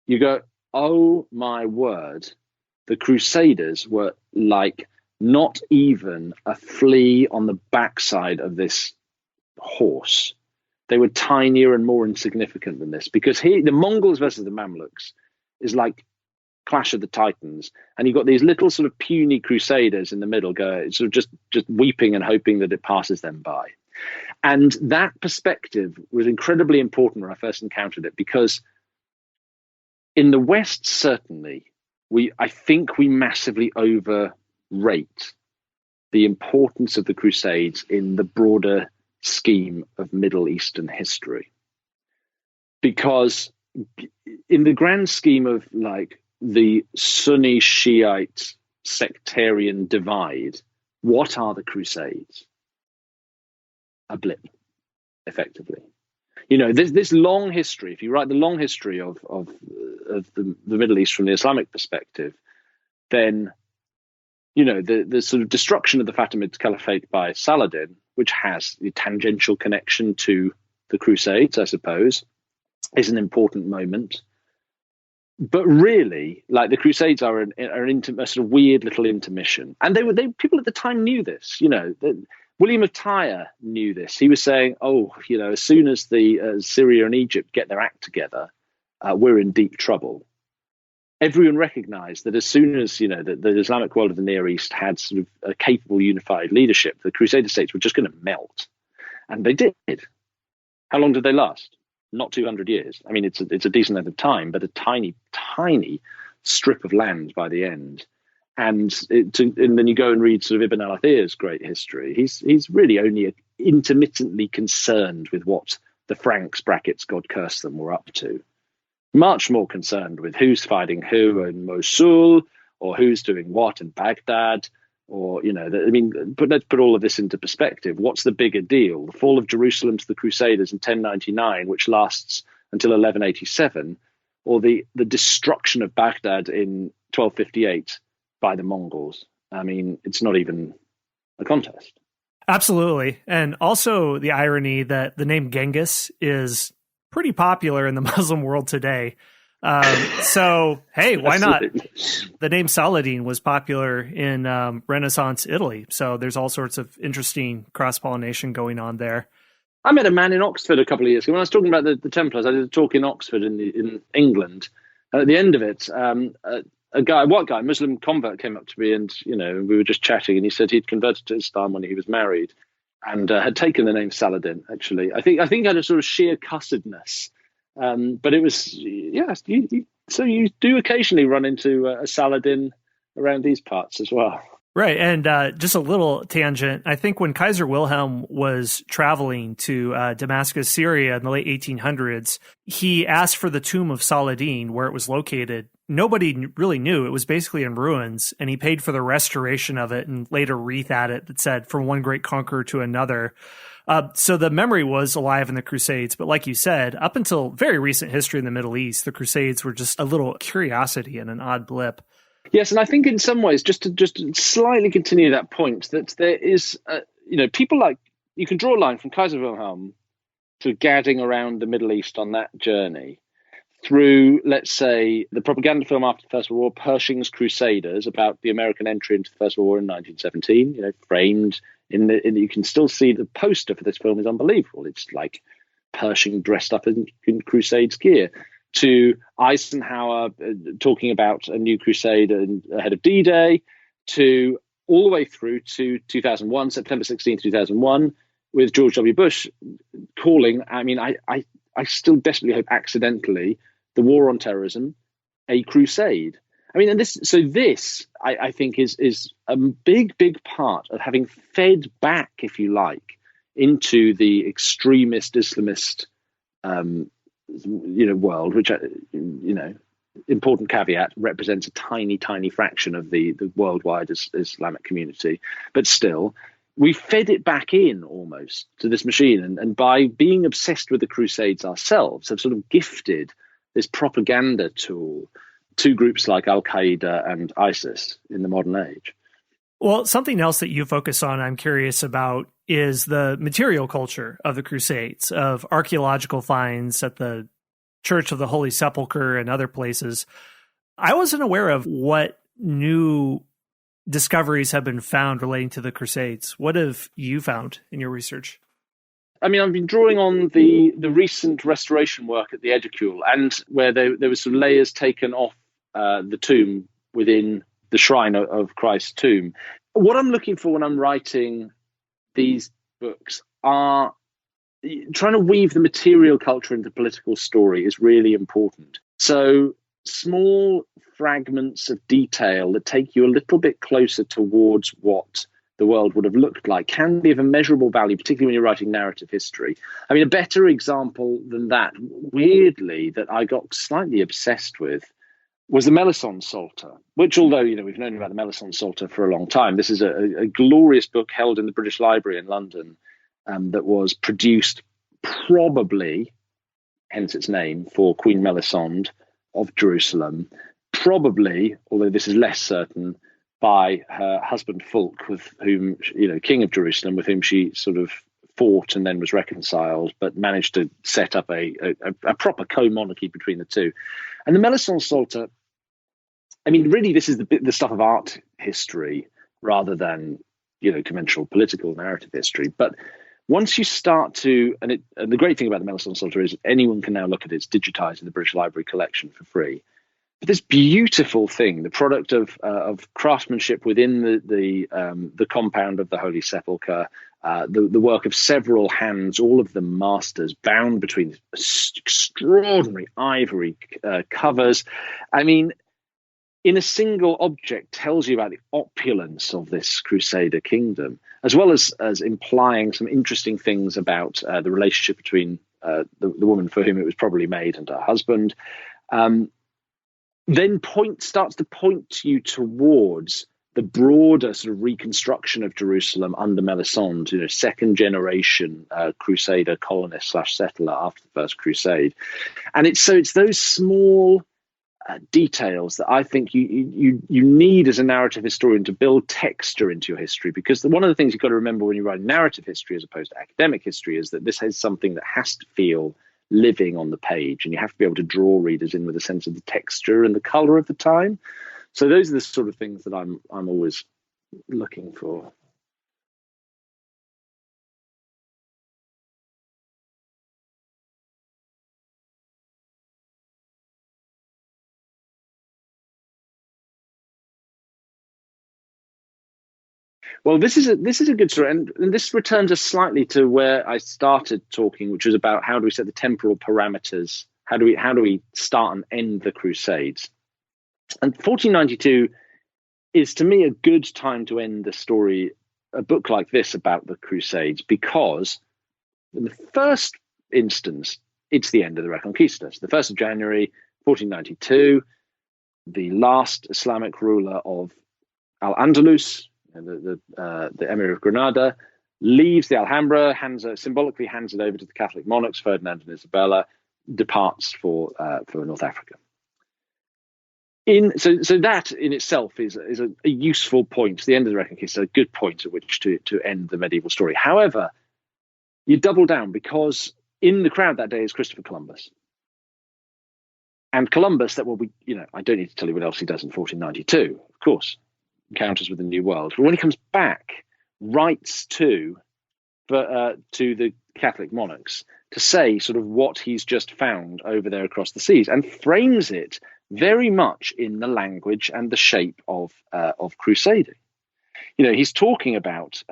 you go, oh my word, the Crusaders were like not even a flea on the backside of this horse. They were tinier and more insignificant than this, because here, the Mongols versus the Mamluks is like Clash of the Titans, and you've got these little sort of puny Crusaders in the middle, sort of just weeping and hoping that it passes them by. And that perspective was incredibly important when I first encountered it, because in the West, certainly, I think we massively overrate the importance of the Crusades in the broader scheme of Middle Eastern history. Because in the grand scheme of like the Sunni Shi'ite sectarian divide, what are the Crusades? A blip, effectively. You know, this long history, if you write the long history of the Middle East from the Islamic perspective, then, you know, the sort of destruction of the Fatimid Caliphate by Saladin, which has the tangential connection to the Crusades, I suppose, is an important moment. But really, like, the Crusades are a sort of weird little intermission. And people at the time knew this, you know. William of Tyre knew this. He was saying, oh, you know, as soon as the Syria and Egypt get their act together, we're in deep trouble. Everyone recognized that as soon as, you know, the Islamic world of the Near East had sort of a capable unified leadership, the Crusader states were just going to melt. And they did. How long did they last? Not 200 years. I mean, it's a decent length of time, but a tiny, tiny strip of land by the end. And then you go and read sort of Ibn al-Athir's great history. He's really only intermittently concerned with what the Franks, brackets, God curse them, were up to. Much more concerned with who's fighting who in Mosul, or who's doing what in Baghdad, or, you know, let's put all of this into perspective. What's the bigger deal? The fall of Jerusalem to the Crusaders in 1099, which lasts until 1187, or the destruction of Baghdad in 1258 by the Mongols? I mean, it's not even a contest. Absolutely. And also the irony that the name Genghis is pretty popular in the Muslim world today. So, hey, why not? The name Saladin was popular in Renaissance Italy. So there's all sorts of interesting cross-pollination going on there. I met a man in Oxford a couple of years ago. When I was talking about the Templars, I did a talk in Oxford in England. At the end of it, a white guy, Muslim convert, came up to me, and, you know, we were just chatting, and he said he'd converted to Islam when he was married, and had taken the name Saladin. Actually, I think had a sort of sheer cussedness, but it was, yes. So you do occasionally run into a Saladin around these parts as well. Right. And just a little tangent. I think when Kaiser Wilhelm was traveling to Damascus, Syria in the late 1800s, he asked for the tomb of Saladin, where it was located. Nobody really knew. It was basically in ruins, and he paid for the restoration of it and laid a wreath at it that said, from one great conqueror to another. So the memory was alive in the Crusades. But like you said, up until very recent history in the Middle East, the Crusades were just a little curiosity and an odd blip. Yes, and I think in some ways, just to slightly continue that point, that there is, you know, people like, you can draw a line from Kaiser Wilhelm to gadding around the Middle East on that journey through, let's say, the propaganda film after the First World War, Pershing's Crusaders, about the American entry into the First World War in 1917, you know, framed you can still see the poster for this film is unbelievable. It's like Pershing dressed up in Crusades gear. To Eisenhower talking about a new crusade ahead of D-Day, to all the way through to 2001, September 16, 2001, with George W. Bush calling, I mean, I still desperately hope accidentally, the war on terrorism a crusade. I mean, and this I think is a big part of having fed back, if you like, into the extremist Islamist world, which, important caveat, represents a tiny fraction of the worldwide Islamic community. But still, we fed it back in almost to this machine. And by being obsessed with the Crusades ourselves, have sort of gifted this propaganda tool to groups like Al-Qaeda and ISIS in the modern age. Well, something else that you focus on, I'm curious about, is the material culture of the Crusades, of archaeological finds at the Church of the Holy Sepulchre and other places. I wasn't aware of what new discoveries have been found relating to the Crusades. What have you found in your research? I mean, I've been drawing on the recent restoration work at the Edicule, and where there were some layers taken off the tomb within the shrine of Christ's tomb. What I'm looking for when I'm writing these books are trying to weave the material culture into political story is really important. So small fragments of detail that take you a little bit closer towards what the world would have looked like can be of immeasurable value, particularly when you're writing narrative history. I mean, a better example than that, weirdly, that I got slightly obsessed with was the Melisson Psalter, which, although, we've known about the Melisson Psalter for a long time, this is a glorious book held in the British Library in London that was produced probably, hence its name, for Queen Melisande of Jerusalem, probably, although this is less certain, by her husband Fulk, with whom, King of Jerusalem, with whom she sort of fought and then was reconciled, but managed to set up a proper co-monarchy between the two. And the Melisson Psalter, I mean, really, this is the stuff of art history rather than, conventional political narrative history. But once you start to, and the great thing about the Melisson Psalter is anyone can now look at it. It's digitized in the British Library collection for free. But this beautiful thing, the product of craftsmanship within the compound of the Holy Sepulchre, the work of several hands, all of them masters, bound between extraordinary ivory covers. I mean, in a single object tells you about the opulence of this Crusader kingdom, as well as implying some interesting things about the relationship between the woman for whom it was probably made and her husband. Then starts to point you towards the broader sort of reconstruction of Jerusalem under Melisande, second generation Crusader colonist / settler after the First Crusade. And it's those small details that I think you need as a narrative historian to build texture into your history, because one of the things you've got to remember when you write narrative history as opposed to academic history is that this is something that has to feel living on the page, and you have to be able to draw readers in with a sense of the texture and the color of the time. So those are the sort of things that I'm always looking for. Well, this is a good story, and this returns us slightly to where I started talking, which was about how do we set the temporal parameters? How do we start and end the Crusades? And 1492 is, to me, a good time to end the story, a book like this about the Crusades, because in the first instance, it's the end of the Reconquista. So the 1st of January, 1492, the last Islamic ruler of Al-Andalus, the Emir of Granada, leaves the Alhambra, symbolically hands it over to the Catholic monarchs, Ferdinand and Isabella, departs for North Africa. So that in itself is a useful point. The end of the Reconquista, a good point at which to end the medieval story. However, you double down, because in the crowd that day is Christopher Columbus. And Columbus, I don't need to tell you what else he does in 1492, of course. Encounters with the New World. But when he comes back, writes to the Catholic monarchs to say sort of what he's just found over there across the seas, and frames it very much in the language and the shape of crusading. He's talking about.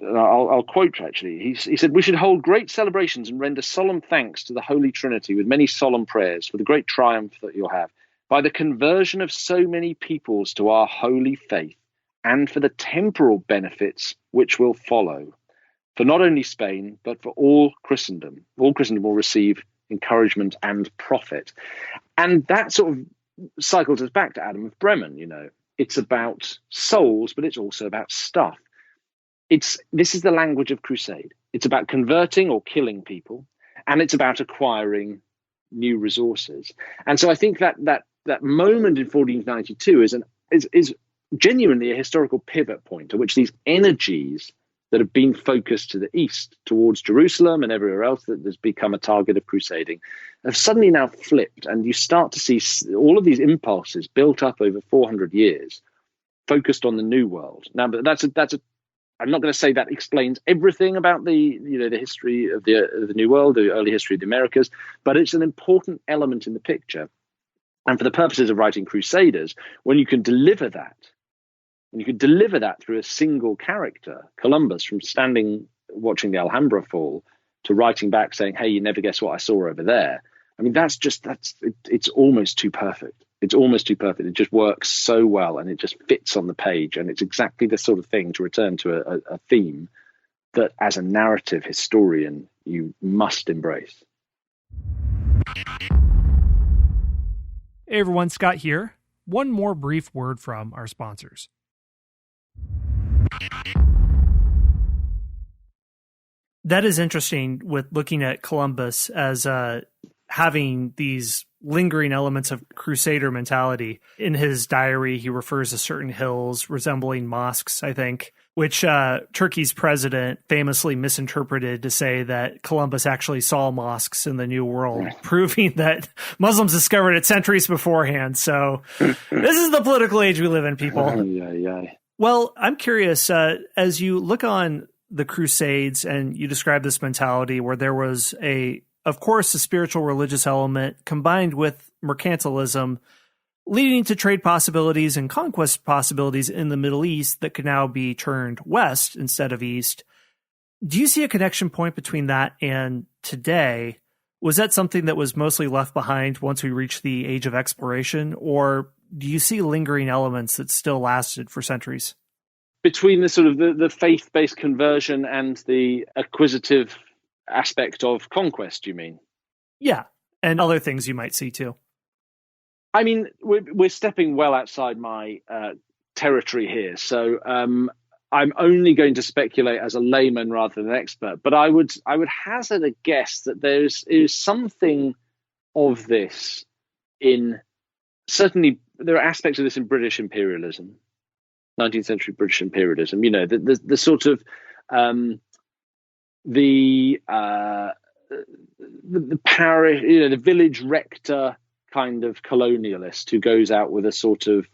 I'll quote actually. He said, "We should hold great celebrations and render solemn thanks to the Holy Trinity with many solemn prayers for the great triumph that you'll have, by the conversion of so many peoples to our holy faith, and for the temporal benefits which will follow, for not only Spain, but for all Christendom. All Christendom will receive encouragement and profit." And that sort of cycles us back to Adam of Bremen. It's about souls, but it's also about stuff. This is the language of crusade. It's about converting or killing people, and it's about acquiring new resources. And so I think that moment in 1492 is genuinely a historical pivot point at which these energies that have been focused to the east towards Jerusalem and everywhere else that has become a target of crusading have suddenly now flipped, and you start to see all of these impulses built up over 400 years focused on the New World. Now, but that's a I'm not going to say that explains everything about the history of the New World, the early history of the Americas, but it's an important element in the picture. And for the purposes of writing Crusaders, when you can deliver that, through a single character, Columbus, from standing watching the Alhambra fall to writing back saying, "Hey, you never guess what I saw over there." I mean, it's almost too perfect. It's almost too perfect. It just works so well, and it just fits on the page. And it's exactly the sort of thing, to return to a theme, that as a narrative historian, you must embrace. Hey everyone, Scott here. One more brief word from our sponsors. That is interesting, with looking at Columbus as having these lingering elements of crusader mentality. In his diary, he refers to certain hills resembling mosques, I think, which Turkey's president famously misinterpreted to say that Columbus actually saw mosques in the New World, proving that Muslims discovered it centuries beforehand. So this is the political age we live in, people. Well, I'm curious, as you look on the Crusades and you describe this mentality where there was of course, a spiritual religious element combined with mercantilism, leading to trade possibilities and conquest possibilities in the Middle East that could now be turned west instead of east. Do you see a connection point between that and today? Was that something that was mostly left behind once we reached the age of exploration, or do you see lingering elements that still lasted for centuries? Between the sort of the faith-based conversion and the acquisitive aspect of conquest, you mean? Yeah, and other things you might see too. I mean, we're stepping well outside my territory here, so I'm only going to speculate as a layman rather than an expert. But I would hazard a guess that there is something of this in, certainly there are aspects of this in British imperialism, 19th century British imperialism. You know, the sort of the parish, the village rector kind of colonialist who goes out with a sort of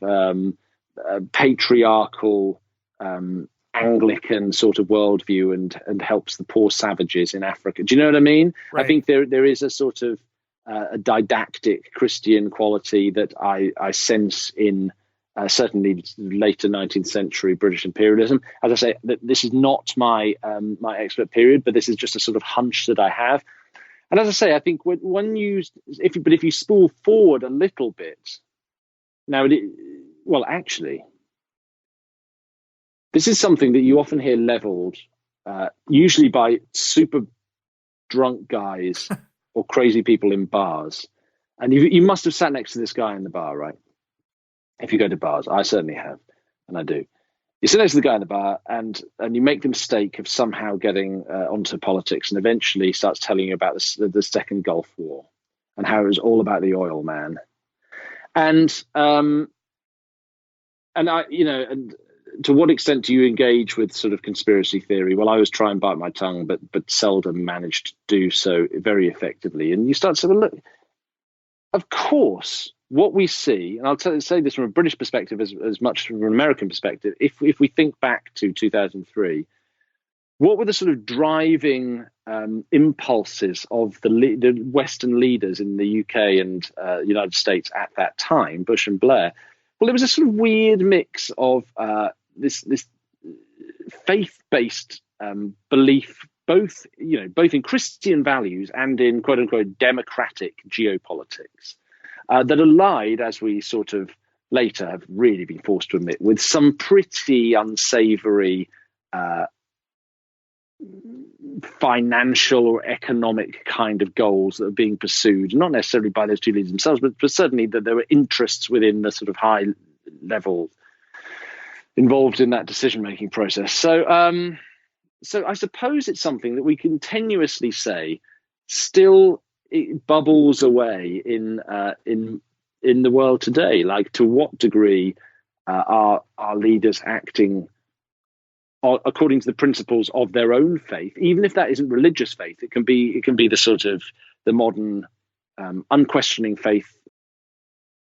patriarchal Anglican sort of worldview and helps the poor savages in Africa. Do you know what I mean? Right. I think there is a sort of a didactic Christian quality that I sense in certainly later 19th century British imperialism. As I say, this is not my expert period, but this is just a sort of hunch that I have. And as I say, I think if you spool forward a little bit, now, actually, this is something that you often hear leveled, usually by super drunk guys or crazy people in bars. And you must have sat next to this guy in the bar, right? If you go to bars, I certainly have, and I do. You sit next to the guy in the bar, and you make the mistake of somehow getting onto politics, and eventually starts telling you about the Second Gulf War and how it was all about the oil, man. And to what extent do you engage with sort of conspiracy theory? Well, I always try and bite my tongue, but seldom manage to do so very effectively. And you start to look. Of course, what we see, and I'll say this from a British perspective as much from an American perspective, if we think back to 2003, what were the sort of driving impulses of the Western leaders in the UK and United States at that time, Bush and Blair? Well, it was a sort of weird mix of this faith-based belief, both in Christian values and in quote unquote democratic geopolitics, that allied, as we sort of later have really been forced to admit, with some pretty unsavory financial or economic kind of goals that are being pursued, not necessarily by those two leaders themselves, but certainly that there were interests within the sort of high level involved in that decision-making process. So I suppose it's something that we continuously say still it bubbles away in the world today. Like, to what degree are leaders acting according to the principles of their own faith, even if that isn't religious faith. It can be the sort of the modern unquestioning faith